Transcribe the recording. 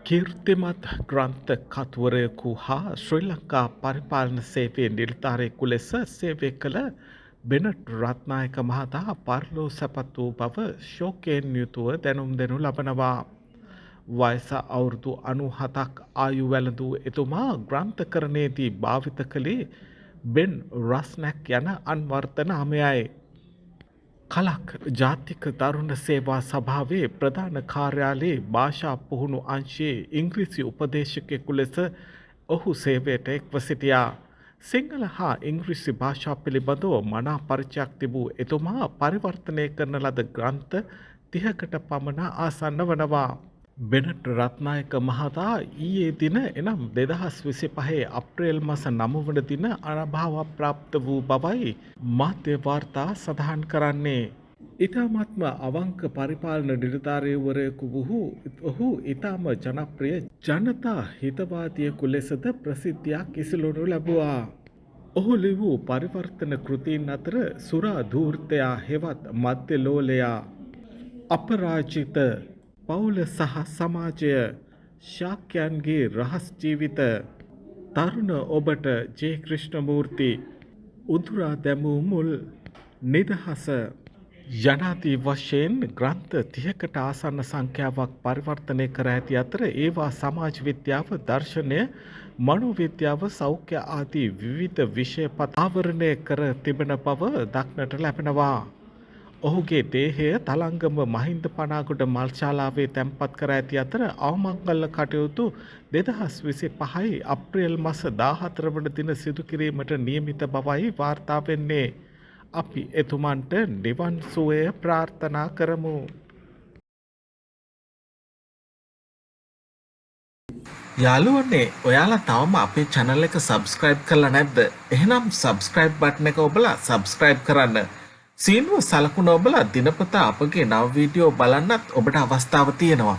කීර්තිමත් ග්‍රන්ථ කතුවරයෙකු හා ශ්‍රී ලංකා පරිපාලන සේවයේ නිලධාරියෙකු ලෙස සේවය කළ බෙනට් රත්නායක මහතා පරලෝ සැපත් වූ බව ශෝකයෙන් යුතුව දැනුම් දෙනු ලබනවා. වයස අවුරුදු 97ක් ආයු වැළඳූ එතුමා ග්‍රන්ථකරණයේදී භාවිත කළේ බෙන් රස්නැක් යන අන්වර්ථ නාමයයි. කලක් ජාතික තරුණ සේවා සභාවේ ප්‍රධාන කාර්යාලයේ භාෂා පුහුණු අංශයේ ඉංග්‍රීසි උපදේශකයෙකු ලෙස ඔහු සේවයට එක්ව සිටියා. සිංහල හා ඉංග්‍රීසි භාෂා පිළිබඳව මනා පරිචයක් තිබූ එතුමා පරිවර්තනය කරන ලද ග්‍රන්ථ 30කට පමණ ආසන්න වනවා. බෙනට් රත්නායක මහතා ඊයේ දින එනම් 2025 අප්‍රේල් මාස 9 වන දින අනභාව ප්‍රාප්ත වූ බවයි මාධ්‍ය වාර්තා සඳහන් කරන්නේ. ඊටමත්ම අවංක පරිපාලන නිලධාරීවරයෙකු වූ ඔහු ඊටම ජනප්‍රිය ජනතා හිතවාදියෙකු ලෙසද ප්‍රසිද්ධියක් ඉසිලුණු ලැබුවා. ඔහු ලිවූ පරිවර්තන කෘතීන් අතර සුරා ධූර්තයා හෙවත් මධ්‍ය ලෝලයා, අපරාජිත, පවුල සහ සමාජය, ශාක්‍යයන්ගේ රහස් ජීවිත, තරුණ ඔබට ජේ ක්‍රිෂ්ණමූර්ති, උදුරා දැමූ මුල්, නිදහස යනාදී වශයෙන් ග්‍රන්ථ 30කට ආසන්න සංඛ්‍යාවක් පරිවර්තනය කර ඇති අතර ඒවා සමාජ විද්‍යාව, දර්ශනය, මනෝවිද්‍යාව, සෞඛ්‍ය ආදී විවිධ විෂය පත ආවරණය කර තිබෙන බව දක්නට ලැබෙනවා. ඔහුගේ දේහය තලංගම මහින්ද පනාගොඩ මල්ශාලාවේ තැන්පත් කර ඇති අතර අවමංගල කටයුතු 2025 අප්‍රේල් මාස 14 වන දින සිදු කිරීමට නියමිත බවයි වාර්තා වෙන්නේ. අපි එතුමන්ට නිවන් සුවය ප්‍රාර්ථනා කරමු. යාළුවනේ, ඔයාලා තවම අපේ channel එක subscribe කරලා නැද්ද? එහෙනම් subscribe button එක ඔබලා subscribe කරන්න. සීනුව සලකුණ ඔබලා දිනපතා අපගේ නව වීඩියෝ බලන්නත් ඔබට අවස්ථාව තියෙනවා.